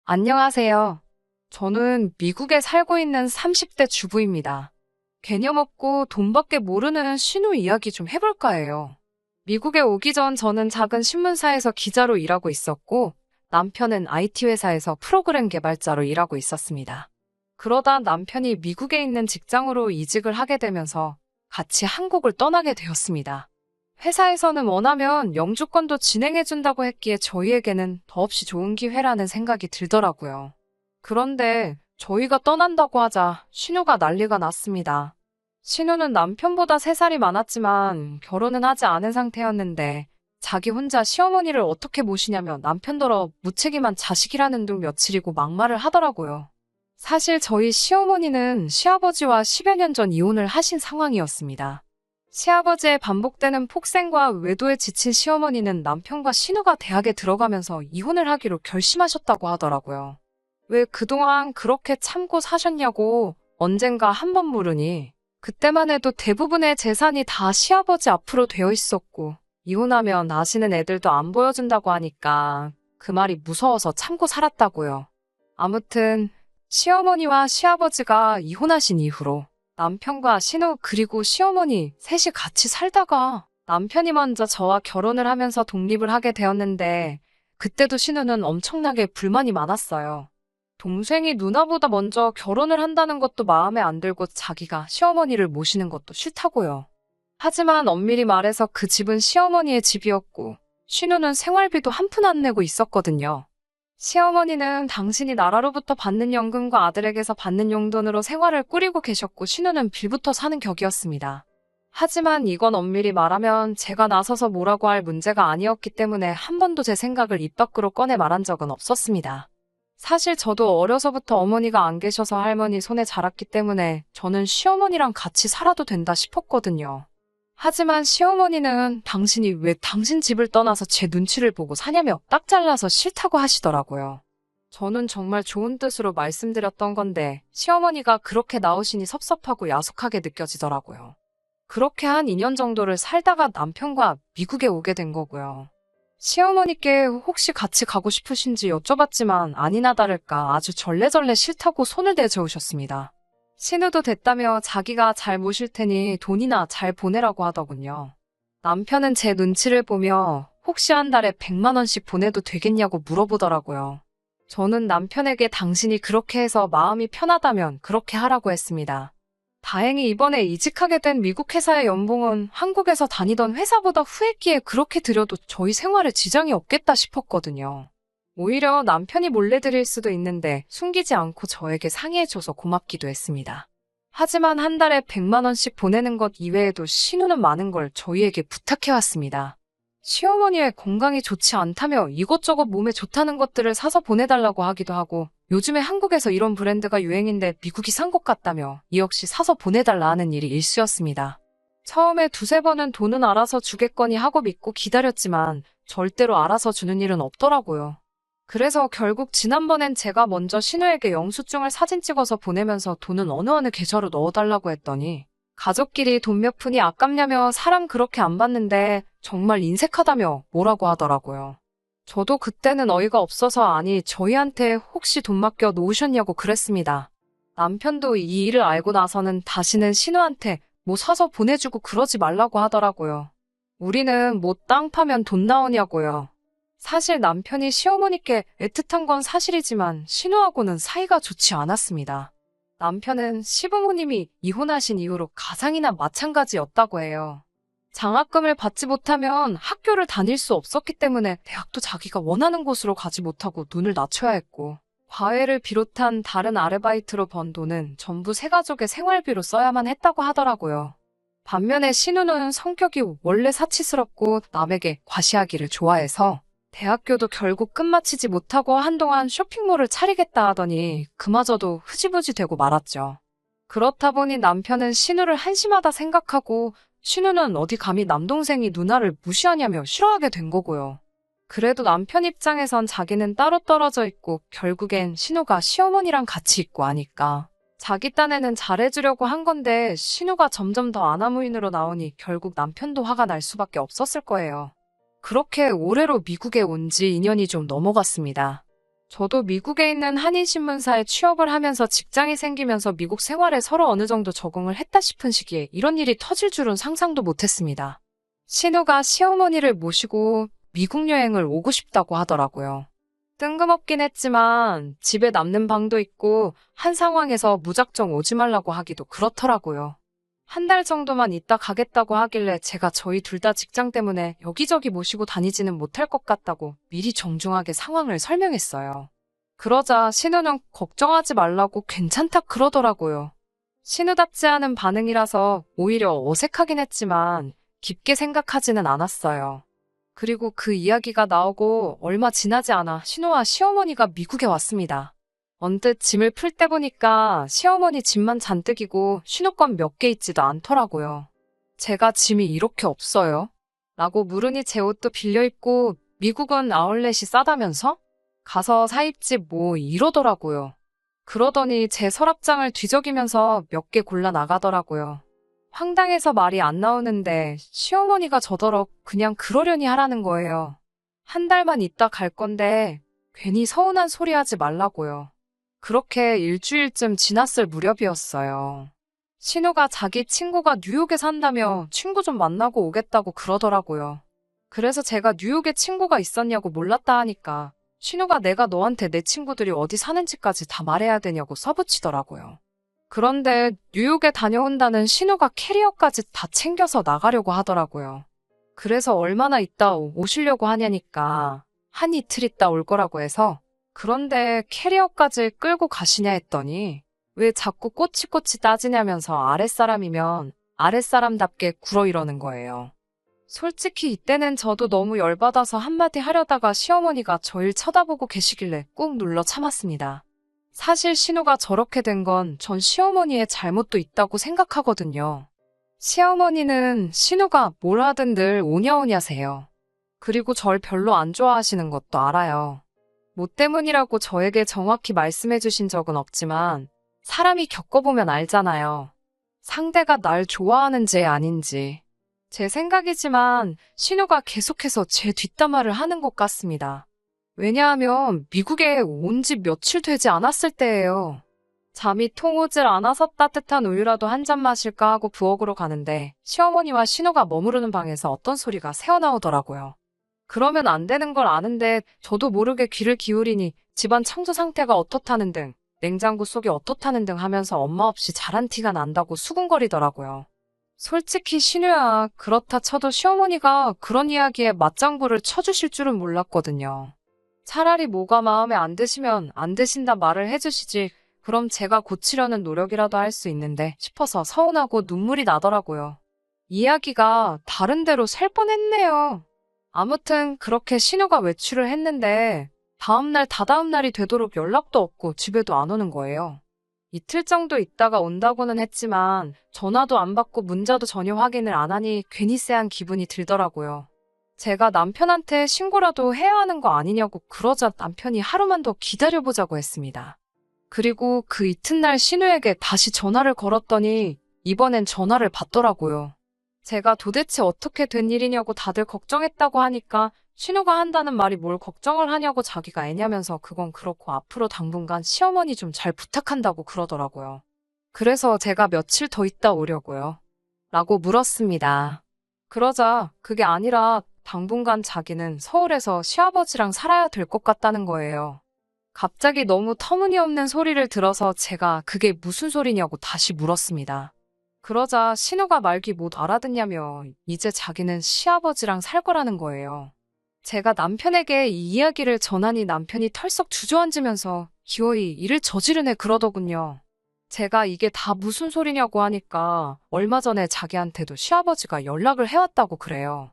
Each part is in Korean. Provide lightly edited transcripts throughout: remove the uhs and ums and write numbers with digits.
안녕하세요. 저는 미국에 살고 있는 30대 주부입니다. 개념 없고 돈밖에 모르는 신우 이야기 좀 해볼까 해요. 미국에 오기 전 저는 작은 신문사에서 기자로 일하고 있었고, 남편은 IT 회사에서 프로그램 개발자로 일하고 있었습니다. 그러다 남편이 미국에 있는 직장으로 이직을 하게 되면서 같이 한국을 떠나게 되었습니다. 회사에서는 원하면 영주권도 진행해준다고 했기에 저희에게는 더없이 좋은 기회라는 생각이 들더라고요. 그런데 저희가 떠난다고 하자 신우가 난리가 났습니다. 신우는 남편보다 3살이 많았지만 결혼은 하지 않은 상태였는데 자기 혼자 시어머니를 어떻게 모시냐며 남편더러 무책임한 자식이라는 둥 며칠이고 막말을 하더라고요. 사실 저희 시어머니는 시아버지와 10여 년 전 이혼을 하신 상황이었습니다. 시아버지의 반복되는 폭행과 외도에 지친 시어머니는 남편과 신우가 대학에 들어가면서 이혼을 하기로 결심하셨다고 하더라고요. 왜 그동안 그렇게 참고 사셨냐고 언젠가 한 번 물으니 그때만 해도 대부분의 재산이 다 시아버지 앞으로 되어 있었고 이혼하면 아시는 애들도 안 보여준다고 하니까 그 말이 무서워서 참고 살았다고요. 아무튼 시어머니와 시아버지가 이혼하신 이후로 남편과 신우 그리고 시어머니 셋이 같이 살다가 남편이 먼저 저와 결혼을 하면서 독립을 하게 되었는데 그때도 신우는 엄청나게 불만이 많았어요. 동생이 누나보다 먼저 결혼을 한다는 것도 마음에 안 들고 자기가 시어머니를 모시는 것도 싫다고요. 하지만 엄밀히 말해서 그 집은 시어머니의 집이었고 신우는 생활비도 한 푼 안 내고 있었거든요. 시어머니는 당신이 나라로부터 받는 연금과 아들에게서 받는 용돈으로 생활을 꾸리고 계셨고 신우는 빌부터 사는 격이었습니다. 하지만 이건 엄밀히 말하면 제가 나서서 뭐라고 할 문제가 아니었기 때문에 한 번도 제 생각을 입 밖으로 꺼내 말한 적은 없었습니다. 사실 저도 어려서부터 어머니가 안 계셔서 할머니 손에 자랐기 때문에 저는 시어머니랑 같이 살아도 된다 싶었거든요. 하지만 시어머니는 당신이 왜 당신 집을 떠나서 제 눈치를 보고 사냐며 딱 잘라서 싫다고 하시더라고요. 저는 정말 좋은 뜻으로 말씀드렸던 건데 시어머니가 그렇게 나오시니 섭섭하고 야속하게 느껴지더라고요. 그렇게 한 2년 정도를 살다가 남편과 미국에 오게 된 거고요. 시어머니께 혹시 같이 가고 싶으신지 여쭤봤지만 아니나 다를까 아주 절레절레 싫다고 손을 내저으셨습니다. 신우도 됐다며 자기가 잘 모실 테니 돈이나 잘 보내라고 하더군요. 남편은 제 눈치를 보며 혹시 한 달에 100만 원씩 보내도 되겠냐고 물어보더라고요. 저는 남편에게 당신이 그렇게 해서 마음이 편하다면 그렇게 하라고 했습니다. 다행히 이번에 이직하게 된 미국 회사의 연봉은 한국에서 다니던 회사보다 후했기에 그렇게 드려도 저희 생활에 지장이 없겠다 싶었거든요. 오히려 남편이 몰래 드릴 수도 있는데 숨기지 않고 저에게 상의해줘서 고맙기도 했습니다. 하지만 한 달에 100만 원씩 보내는 것 이외에도 신우는 많은 걸 저희에게 부탁해왔습니다. 시어머니의 건강이 좋지 않다며 이것저것 몸에 좋다는 것들을 사서 보내달라고 하기도 하고 요즘에 한국에서 이런 브랜드가 유행인데 미국이 산 것 같다며 이 역시 사서 보내달라 하는 일이 일쑤였습니다. 처음에 두세 번은 돈은 알아서 주겠거니 하고 믿고 기다렸지만 절대로 알아서 주는 일은 없더라고요. 그래서 결국 지난번엔 제가 먼저 신우에게 영수증을 사진 찍어서 보내면서 돈은 어느 계좌로 넣어달라고 했더니 가족끼리 돈 몇 푼이 아깝냐며 사람 그렇게 안 받는데 정말 인색하다며 뭐라고 하더라고요. 저도 그때는 어이가 없어서 아니 저희한테 혹시 돈 맡겨 놓으셨냐고 그랬습니다. 남편도 이 일을 알고 나서는 다시는 신우한테 뭐 사서 보내주고 그러지 말라고 하더라고요. 우리는 뭐 땅 파면 돈 나오냐고요. 사실 남편이 시어머니께 애틋한 건 사실이지만 신우하고는 사이가 좋지 않았습니다. 남편은 시부모님이 이혼하신 이후로 가장이나 마찬가지였다고 해요. 장학금을 받지 못하면 학교를 다닐 수 없었기 때문에 대학도 자기가 원하는 곳으로 가지 못하고 눈을 낮춰야 했고 과외를 비롯한 다른 아르바이트로 번 돈은 전부 새가족의 생활비로 써야만 했다고 하더라고요. 반면에 신우는 성격이 원래 사치스럽고 남에게 과시하기를 좋아해서 대학교도 결국 끝마치지 못하고 한동안 쇼핑몰을 차리겠다 하더니 그마저도 흐지부지 되고 말았죠. 그렇다 보니 남편은 신우를 한심하다 생각하고 신우는 어디 감히 남동생이 누나를 무시하냐며 싫어하게 된 거고요. 그래도 남편 입장에선 자기는 따로 떨어져 있고 결국엔 신우가 시어머니랑 같이 있고 하니까 자기 딴에는 잘해주려고 한 건데 신우가 점점 더 아나무인으로 나오니 결국 남편도 화가 날 수밖에 없었을 거예요. 그렇게 올해로 미국에 온 지 2년이 좀 넘어갔습니다. 저도 미국에 있는 한인신문사에 취업을 하면서 직장이 생기면서 미국 생활에 서로 어느 정도 적응을 했다 싶은 시기에 이런 일이 터질 줄은 상상도 못했습니다. 신우가 시어머니를 모시고 미국 여행을 오고 싶다고 하더라고요. 뜬금없긴 했지만 집에 남는 방도 있고 한 상황에서 무작정 오지 말라고 하기도 그렇더라고요. 한 달 정도만 있다 가겠다고 하길래 제가 저희 둘 다 직장 때문에 여기저기 모시고 다니지는 못할 것 같다고 미리 정중하게 상황을 설명했어요. 그러자 신우는 걱정하지 말라고 괜찮다 그러더라고요. 신우답지 않은 반응이라서 오히려 어색하긴 했지만 깊게 생각하지는 않았어요. 그리고 그 이야기가 나오고 얼마 지나지 않아 신우와 시어머니가 미국에 왔습니다. 언뜻 짐을 풀 때 보니까 시어머니 짐만 잔뜩이고 신우 건 몇 개 있지도 않더라고요. 제가 짐이 이렇게 없어요? 라고 물으니 제 옷도 빌려 입고 미국은 아울렛이 싸다면서? 가서 사 입지 뭐 이러더라고요. 그러더니 제 서랍장을 뒤적이면서 몇 개 골라 나가더라고요. 황당해서 말이 안 나오는데 시어머니가 저더러 그냥 그러려니 하라는 거예요. 한 달만 있다 갈 건데 괜히 서운한 소리 하지 말라고요. 그렇게 일주일쯤 지났을 무렵이었어요. 신우가 자기 친구가 뉴욕에 산다며 친구 좀 만나고 오겠다고 그러더라고요. 그래서 제가 뉴욕에 친구가 있었냐고 몰랐다 하니까 신우가 내가 너한테 내 친구들이 어디 사는지까지 다 말해야 되냐고 써붙이더라고요. 그런데 뉴욕에 다녀온다는 신우가 캐리어까지 다 챙겨서 나가려고 하더라고요. 그래서 얼마나 있다 오시려고 하냐니까 한 이틀 있다 올 거라고 해서 그런데 캐리어까지 끌고 가시냐 했더니 왜 자꾸 꼬치꼬치 따지냐면서 아랫사람이면 아랫사람답게 굴어 이러는 거예요. 솔직히 이때는 저도 너무 열받아서 한마디 하려다가 시어머니가 저를 쳐다보고 계시길래 꾹 눌러 참았습니다. 사실 신우가 저렇게 된 건 전 시어머니의 잘못도 있다고 생각하거든요. 시어머니는 신우가 뭘 하든 늘 오냐오냐세요. 그리고 절 별로 안 좋아하시는 것도 알아요. 뭐 때문이라고 저에게 정확히 말씀해 주신 적은 없지만 사람이 겪어보면 알잖아요. 상대가 날 좋아하는지 아닌지. 제 생각이지만 신우가 계속해서 제 뒷담화를 하는 것 같습니다. 왜냐하면 미국에 온 지 며칠 되지 않았을 때예요. 잠이 통 오질 않아서 따뜻한 우유라도 한 잔 마실까 하고 부엌으로 가는데 시어머니와 신우가 머무르는 방에서 어떤 소리가 새어나오더라고요. 그러면 안 되는 걸 아는데 저도 모르게 귀를 기울이니 집안 청소 상태가 어떻다는 등 냉장고 속이 어떻다는 등 하면서 엄마 없이 잘한 티가 난다고 수군거리더라고요. 솔직히 신우야 그렇다 쳐도 시어머니가 그런 이야기에 맞장구를 쳐주실 줄은 몰랐거든요. 차라리 뭐가 마음에 안 드시면 안 드신다 말을 해주시지 그럼 제가 고치려는 노력이라도 할 수 있는데 싶어서 서운하고 눈물이 나더라고요. 이야기가 다른 데로 셀 뻔했네요. 아무튼 그렇게 신우가 외출을 했는데 다음날 다다음날이 되도록 연락도 없고 집에도 안 오는 거예요. 이틀 정도 있다가 온다고는 했지만 전화도 안 받고 문자도 전혀 확인을 안 하니 괜히 쎄한 기분이 들더라고요. 제가 남편한테 신고라도 해야 하는 거 아니냐고 그러자 남편이 하루만 더 기다려보자고 했습니다. 그리고 그 이튿날 신우에게 다시 전화를 걸었더니 이번엔 전화를 받더라고요. 제가 도대체 어떻게 된 일이냐고 다들 걱정했다고 하니까 신우가 한다는 말이 뭘 걱정을 하냐고 자기가 애냐면서 그건 그렇고 앞으로 당분간 시어머니 좀 잘 부탁한다고 그러더라고요. 그래서 제가 며칠 더 있다 오려고요. 라고 물었습니다. 그러자 그게 아니라 당분간 자기는 서울에서 시아버지랑 살아야 될 것 같다는 거예요. 갑자기 너무 터무니없는 소리를 들어서 제가 그게 무슨 소리냐고 다시 물었습니다. 그러자 신우가 말귀 못 알아듣냐며 이제 자기는 시아버지랑 살 거라는 거예요. 제가 남편에게 이 이야기를 전하니 남편이 털썩 주저앉으면서 기어이 일을 저지르네 그러더군요. 제가 이게 다 무슨 소리냐고 하니까 얼마 전에 자기한테도 시아버지가 연락을 해왔다고 그래요.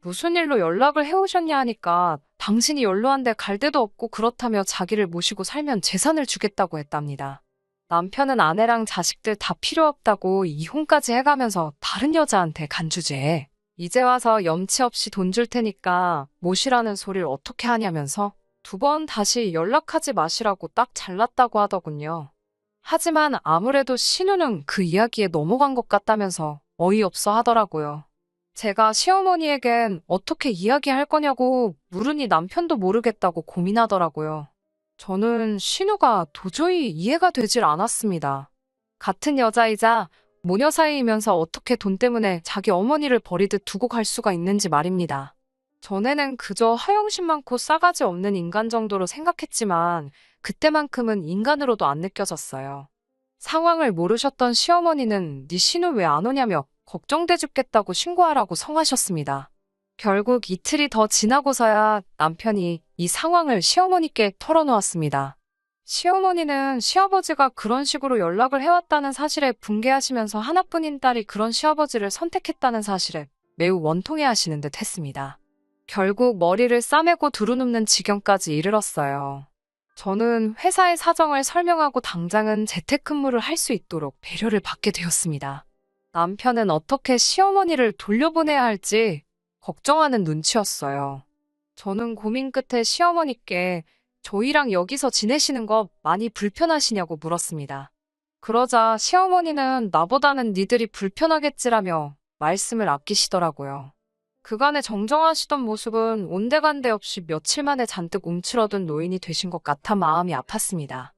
무슨 일로 연락을 해오셨냐 하니까 당신이 연로한데 갈 데도 없고 그렇다며 자기를 모시고 살면 재산을 주겠다고 했답니다. 남편은 아내랑 자식들 다 필요 없다고 이혼까지 해가면서 다른 여자한테 간주제. 이제 와서 염치 없이 돈 줄 테니까 모시라는 소리를 어떻게 하냐면서 2번 다시 연락하지 마시라고 딱 잘랐다고 하더군요. 하지만 아무래도 신우는 그 이야기에 넘어간 것 같다면서 어이없어 하더라고요. 제가 시어머니에겐 어떻게 이야기할 거냐고 물으니 남편도 모르겠다고 고민하더라고요. 저는 신우가 도저히 이해가 되질 않았습니다. 같은 여자이자 모녀 사이이면서 어떻게 돈 때문에 자기 어머니를 버리듯 두고 갈 수가 있는지 말입니다. 전에는 그저 허영심 많고 싸가지 없는 인간 정도로 생각했지만 그때만큼은 인간으로도 안 느껴졌어요. 상황을 모르셨던 시어머니는 네 신우 왜 안 오냐며 걱정돼 죽겠다고 신고하라고 성하셨습니다. 결국 이틀이 더 지나고서야 남편이 이 상황을 시어머니께 털어놓았습니다. 시어머니는 시아버지가 그런 식으로 연락을 해왔다는 사실에 분개하시면서 하나뿐인 딸이 그런 시아버지를 선택했다는 사실에 매우 원통해하시는 듯 했습니다. 결국 머리를 싸매고 두루눕는 지경까지 이르렀어요. 저는 회사의 사정을 설명하고 당장은 재택근무를 할 수 있도록 배려를 받게 되었습니다. 남편은 어떻게 시어머니를 돌려보내야 할지 걱정하는 눈치였어요. 저는 고민 끝에 시어머니께 저희랑 여기서 지내시는 거 많이 불편하시냐고 물었습니다. 그러자 시어머니는 나보다는 니들이 불편하겠지라며 말씀을 아끼시더라고요. 그간의 정정하시던 모습은 온데간데 없이 며칠 만에 잔뜩 움츠러든 노인이 되신 것 같아 마음이 아팠습니다.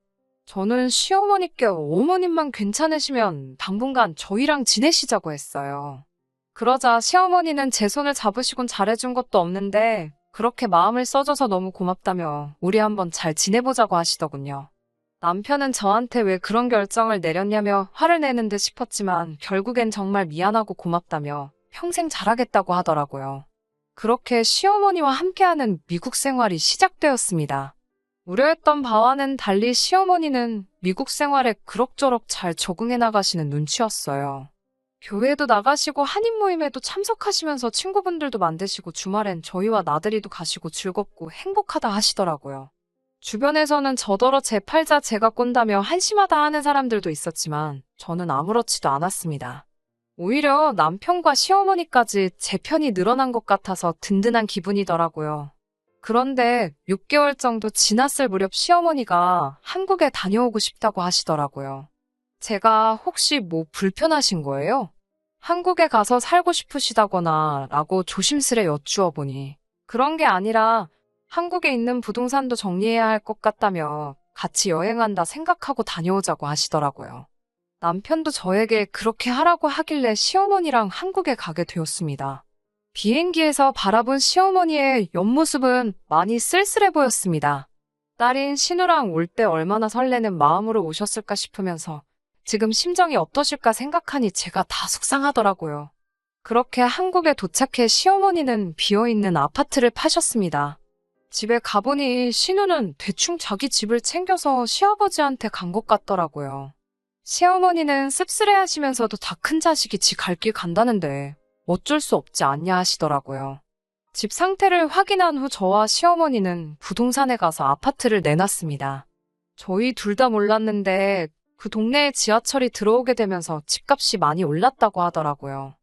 저는 시어머니께 어머님만 괜찮으시면 당분간 저희랑 지내시자고 했어요. 그러자 시어머니는 제 손을 잡으시곤 잘해준 것도 없는데 그렇게 마음을 써줘서 너무 고맙다며 우리 한번 잘 지내보자고 하시더군요. 남편은 저한테 왜 그런 결정을 내렸냐며 화를 내는 듯 싶었지만 결국엔 정말 미안하고 고맙다며 평생 잘하겠다고 하더라고요. 그렇게 시어머니와 함께하는 미국 생활이 시작되었습니다. 우려했던 바와는 달리 시어머니는 미국 생활에 그럭저럭 잘 적응해 나가시는 눈치였어요. 교회도 나가시고 한인 모임에도 참석하시면서 친구분들도 만드시고 주말엔 저희와 나들이도 가시고 즐겁고 행복하다 하시더라고요. 주변에서는 저더러 제 팔자 제가 꼰다며 한심하다 하는 사람들도 있었지만 저는 아무렇지도 않았습니다. 오히려 남편과 시어머니까지 제 편이 늘어난 것 같아서 든든한 기분이더라고요. 그런데 6개월 정도 지났을 무렵 시어머니가 한국에 다녀오고 싶다고 하시더라고요. 제가 혹시 뭐 불편하신 거예요? 한국에 가서 살고 싶으시다거나 라고 조심스레 여쭈어 보니 그런 게 아니라 한국에 있는 부동산도 정리해야 할 것 같다며 같이 여행한다 생각하고 다녀오자고 하시더라고요. 남편도 저에게 그렇게 하라고 하길래 시어머니랑 한국에 가게 되었습니다. 비행기에서 바라본 시어머니의 옆모습은 많이 쓸쓸해 보였습니다. 딸인 신우랑 올 때 얼마나 설레는 마음으로 오셨을까 싶으면서 지금 심정이 어떠실까 생각하니 제가 다 속상하더라고요. 그렇게 한국에 도착해 시어머니는 비어있는 아파트를 파셨습니다. 집에 가보니 신우는 대충 자기 집을 챙겨서 시아버지한테 간 것 같더라고요. 시어머니는 씁쓸해하시면서도 다 큰 자식이 지 갈 길 간다는데 어쩔 수 없지 않냐 하시더라고요. 집 상태를 확인한 후 저와 시어머니는 부동산에 가서 아파트를 내놨습니다. 저희 둘 다 몰랐는데 그 동네에 지하철이 들어오게 되면서 집값이 많이 올랐다고 하더라고요.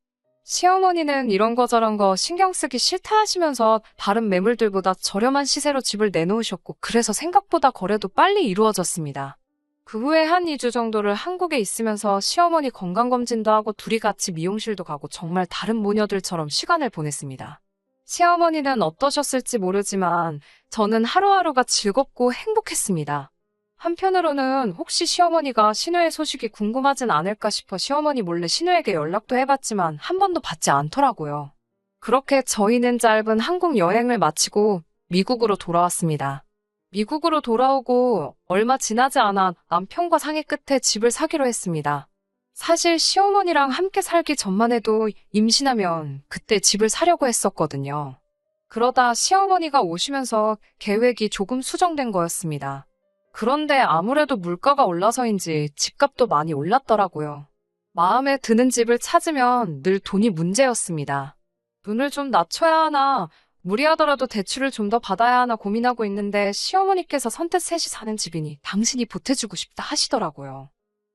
시어머니는 이런 거 저런 거 신경 쓰기 싫다 하시면서 다른 매물들보다 저렴한 시세로 집을 내놓으셨고 그래서 생각보다 거래도 빨리 이루어졌습니다. 그 후에 한 2주 정도를 한국에 있으면서 시어머니 건강검진도 하고 둘이 같이 미용실도 가고 정말 다른 모녀들처럼 시간을 보냈습니다. 시어머니는 어떠셨을지 모르지만 저는 하루하루가 즐겁고 행복했습니다. 한편으로는 혹시 시어머니가 신우의 소식이 궁금하진 않을까 싶어 시어머니 몰래 신우에게 연락도 해봤지만 한 번도 받지 않더라고요. 그렇게 저희는 짧은 한국 여행을 마치고 미국으로 돌아왔습니다. 미국으로 돌아오고 얼마 지나지 않아 남편과 상의 끝에 집을 사기로 했습니다. 사실 시어머니랑 함께 살기 전만 해도 임신하면 그때 집을 사려고 했었거든요. 그러다 시어머니가 오시면서 계획이 조금 수정된 거였습니다. 그런데 아무래도 물가가 올라서인지 집값도 많이 올랐더라고요. 마음에 드는 집을 찾으면 늘 돈이 문제였습니다. 눈을 좀 낮춰야 하나, 무리하더라도 대출을 좀 더 받아야 하나 고민하고 있는데 시어머니께서 선뜻 셋이 사는 집이니 당신이 보태주고 싶다 하시더라고요.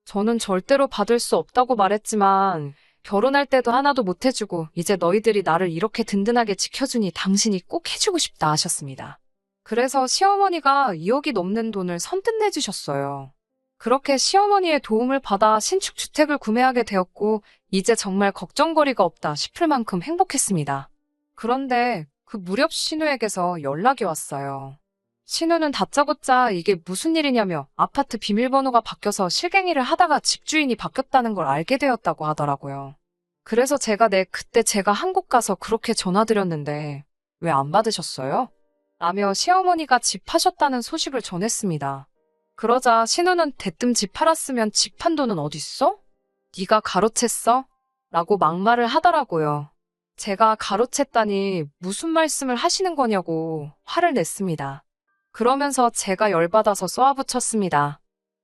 저는 절대로 받을 수 없다고 말했지만 결혼할 때도 하나도 못 해주고 이제 너희들이 나를 이렇게 든든하게 지켜주니 당신이 꼭 해주고 싶다 하셨습니다. 그래서 시어머니가 2억이 넘는 돈을 선뜻 내주셨어요. 그렇게 시어머니의 도움을 받아 신축 주택을 구매하게 되었고 이제 정말 걱정거리가 없다 싶을 만큼 행복했습니다. 그런데 그 무렵 신우에게서 연락이 왔어요. 신우는 다짜고짜 이게 무슨 일이냐며 아파트 비밀번호가 바뀌어서 실갱이를 하다가 집주인이 바뀌었다는 걸 알게 되었다고 하더라고요. 그래서 그때 제가 한국 가서 그렇게 전화드렸는데 왜 안 받으셨어요? 라며 시어머니가 집 파셨다는 소식을 전했습니다. 그러자 신우는 대뜸 집 팔았으면 집 판 돈은 어딨어? 네가 가로챘어? 라고 막말을 하더라고요. 제가 가로챘다니 무슨 말씀을 하시는 거냐고 화를 냈습니다. 그러면서 제가 열받아서 쏘아붙였습니다.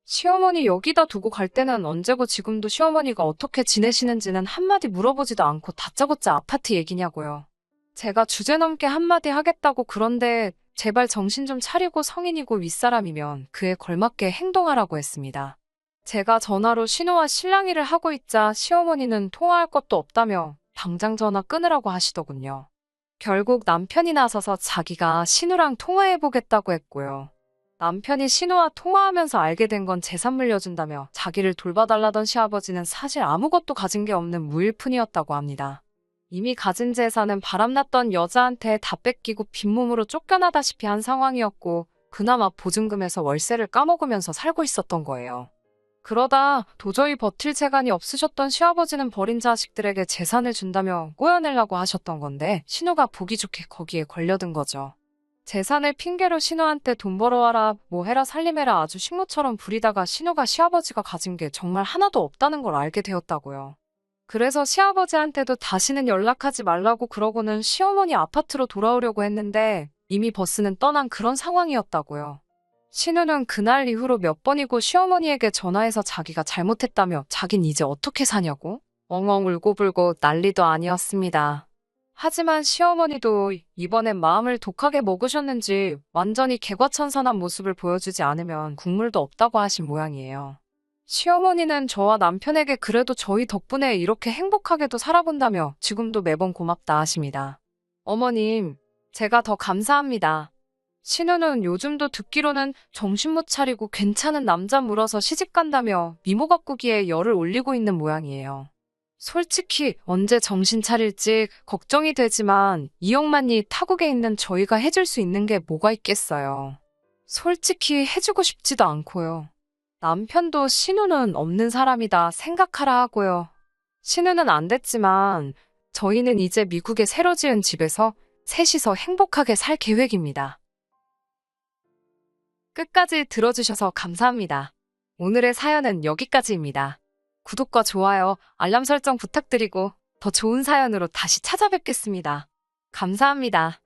시어머니 여기다 두고 갈 때는 언제고 지금도 시어머니가 어떻게 지내시는지는 한마디 물어보지도 않고 다짜고짜 아파트 얘기냐고요. 제가 주제넘게 한마디 하겠다고 그런데 제발 정신 좀 차리고 성인이고 윗사람이면 그에 걸맞게 행동하라고 했습니다. 제가 전화로 신우와 실랑이를 하고 있자 시어머니는 통화할 것도 없다며 당장 전화 끊으라고 하시더군요. 결국 남편이 나서서 자기가 신우랑 통화해보겠다고 했고요. 남편이 신우와 통화하면서 알게 된 건 재산 물려준다며 자기를 돌봐달라던 시아버지는 사실 아무것도 가진 게 없는 무일푼이었다고 합니다. 이미 가진 재산은 바람났던 여자한테 다 뺏기고 빈몸으로 쫓겨나다시피 한 상황이었고 그나마 보증금에서 월세를 까먹으면서 살고 있었던 거예요. 그러다 도저히 버틸 재간이 없으셨던 시아버지는 버린 자식들에게 재산을 준다며 꼬여내려고 하셨던 건데 신우가 보기 좋게 거기에 걸려든 거죠. 재산을 핑계로 신우한테 돈 벌어와라 뭐 해라 살림해라 아주 식모처럼 부리다가 신우가 시아버지가 가진 게 정말 하나도 없다는 걸 알게 되었다고요. 그래서 시아버지한테도 다시는 연락하지 말라고 그러고는 시어머니 아파트로 돌아오려고 했는데 이미 버스는 떠난 그런 상황이었다고요. 신우는 그날 이후로 몇 번이고 시어머니에게 전화해서 자기가 잘못했다며 자긴 이제 어떻게 사냐고 엉엉 울고불고 난리도 아니었습니다. 하지만 시어머니도 이번엔 마음을 독하게 먹으셨는지 완전히 개과천선한 모습을 보여주지 않으면 국물도 없다고 하신 모양이에요. 시어머니는 저와 남편에게 그래도 저희 덕분에 이렇게 행복하게도 살아본다며 지금도 매번 고맙다 하십니다. 어머님, 제가 더 감사합니다. 신우는 요즘도 듣기로는 정신 못 차리고 괜찮은 남자 물어서 시집간다며 미모 가꾸기에 열을 올리고 있는 모양이에요. 솔직히 언제 정신 차릴지 걱정이 되지만 이억만이 타국에 있는 저희가 해줄 수 있는 게 뭐가 있겠어요. 솔직히 해주고 싶지도 않고요. 남편도 신우는 없는 사람이다 생각하라 하고요. 신우는 안 됐지만 저희는 이제 미국에 새로 지은 집에서 셋이서 행복하게 살 계획입니다. 끝까지 들어주셔서 감사합니다. 오늘의 사연은 여기까지입니다. 구독과 좋아요, 알람 설정 부탁드리고 더 좋은 사연으로 다시 찾아뵙겠습니다. 감사합니다.